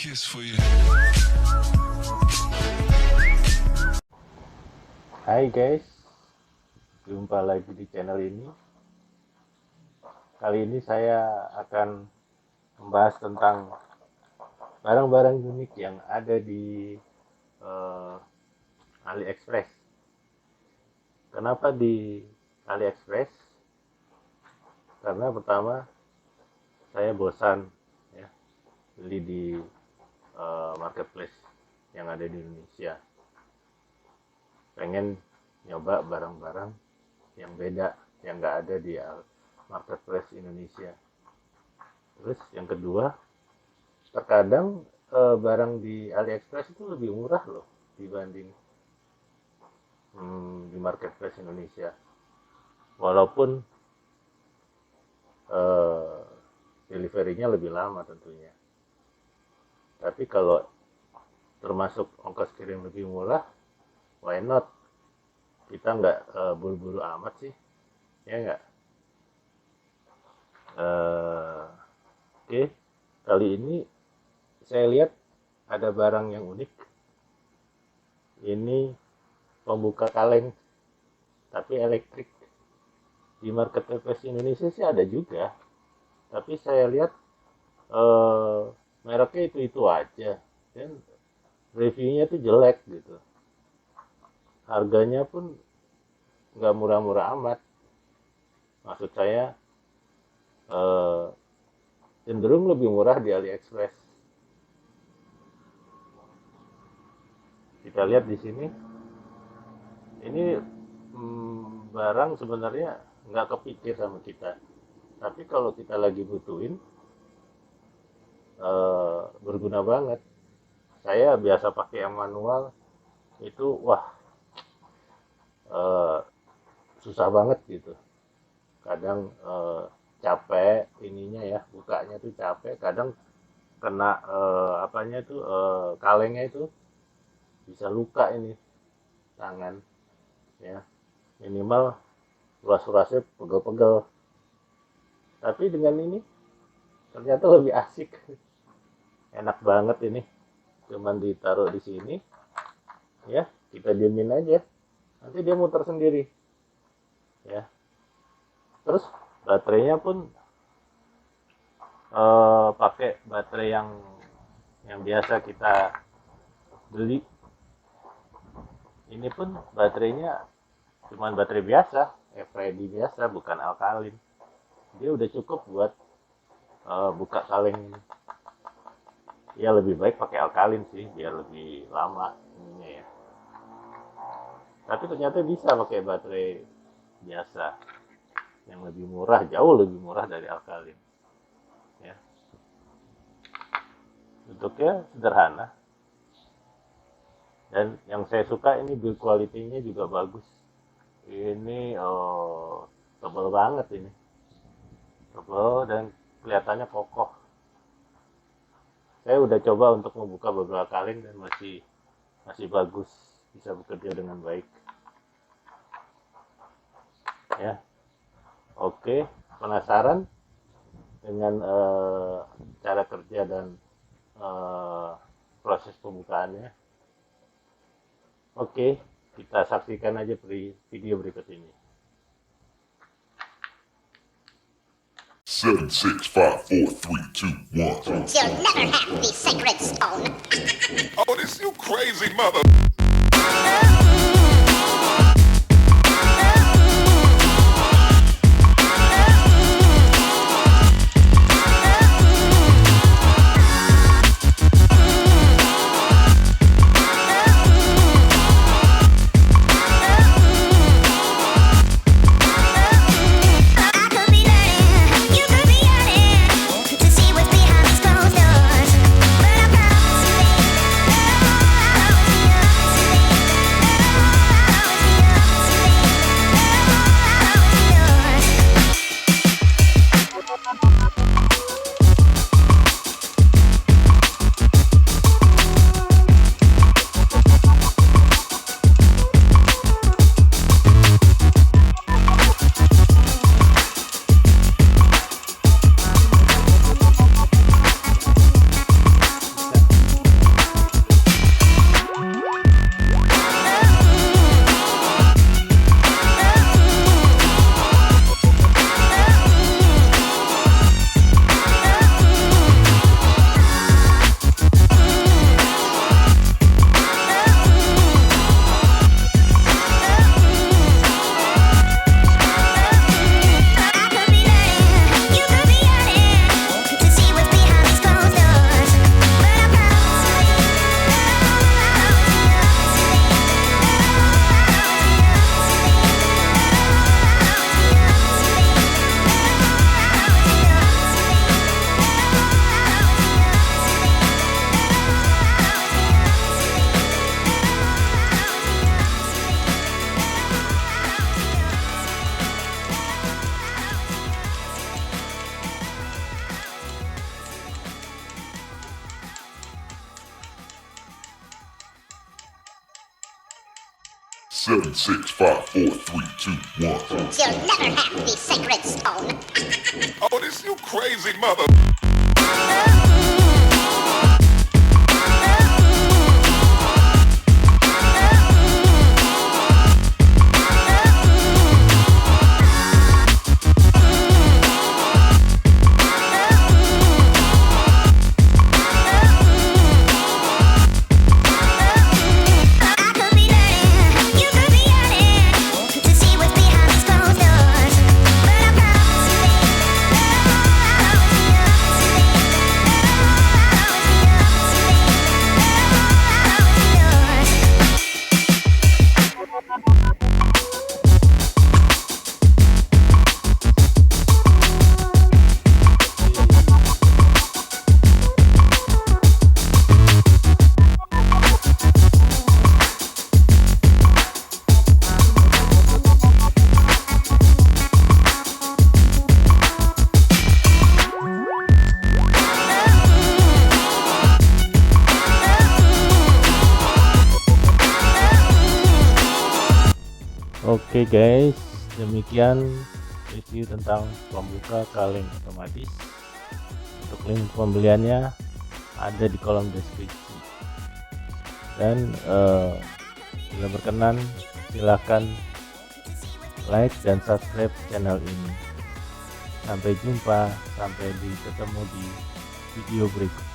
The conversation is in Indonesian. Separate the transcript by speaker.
Speaker 1: kiss for you.
Speaker 2: Hai guys, jumpa lagi di channel ini. Kali ini saya akan membahas tentang barang-barang unik yang ada di AliExpress. Kenapa di AliExpress? Karena pertama saya bosan ya beli di marketplace yang ada di Indonesia. Pengen nyoba barang-barang yang beda yang nggak ada di marketplace Indonesia. Terus yang kedua, terkadang barang di AliExpress itu lebih murah loh dibanding di marketplace Indonesia. Walaupun deliverynya lebih lama tentunya. Tapi kalau termasuk ongkos kirim lebih murah, why not? Kita nggak buru-buru amat sih, ya nggak? Oke, kali ini saya lihat ada barang yang unik. Ini pembuka kaleng, tapi elektrik. Di marketplace Indonesia sih ada juga, tapi saya lihat mereknya itu aja, dan reviewnya tuh jelek gitu. Harganya pun nggak murah-murah amat. Maksud saya cenderung lebih murah di AliExpress. Kita lihat di sini, ini barang sebenarnya nggak kepikir sama kita, tapi kalau kita lagi butuhin berguna banget. Saya biasa pakai yang manual itu, wah susah banget gitu. Kadang capek ininya ya, bukanya tuh capek. Kadang kena kalengnya itu bisa luka ini tangan ya, minimal ruas-ruasnya pegel-pegel. Tapi dengan ini ternyata lebih asik, enak banget ini. Cuman ditaruh di sini ya, kita diemin aja, nanti dia muter sendiri ya. Terus baterainya pun pakai baterai yang biasa kita beli. Ini pun baterainya cuman baterai biasa, Eveready biasa, bukan alkalin. Dia udah cukup buat buka kaleng ini. Ya lebih baik pakai alkalin sih, biar lebih lama ininya ya. Tapi ternyata bisa pakai baterai biasa yang lebih murah, jauh lebih murah dari alkalin ya. Bentuknya sederhana, dan yang saya suka ini build quality-nya juga bagus. Ini tebal banget ini, tebal dan kelihatannya kokoh. Saya udah coba untuk membuka beberapa kaleng dan masih bagus, bisa bekerja dengan baik ya. Oke, penasaran dengan cara kerja dan proses pembukaannya? Oke, kita saksikan aja video berikut ini.
Speaker 3: 7, 6, 5, 4, 3, 2, 1.
Speaker 4: You'll never have the sacred stone.
Speaker 3: Oh, this you crazy mother.
Speaker 4: I could be learning, you could be yearning to see what's behind these closed doors. But I promise you, baby, I'll always be yours.
Speaker 3: 7, 6, 5, 4, 3, 2, 1.
Speaker 1: You'll never have the sacred stone.
Speaker 3: Oh, this you crazy mother.
Speaker 4: I could be learning, you could be yearning to see what's behind these closed doors. But I promise you, baby, I'll always be yours, baby. I'll always be yours.
Speaker 2: Oke guys, demikian review tentang pembuka kaleng otomatis. Untuk link pembeliannya ada di kolom deskripsi. Dan bila berkenan silahkan like dan subscribe channel ini. Sampai jumpa, sampai ketemu di video berikut.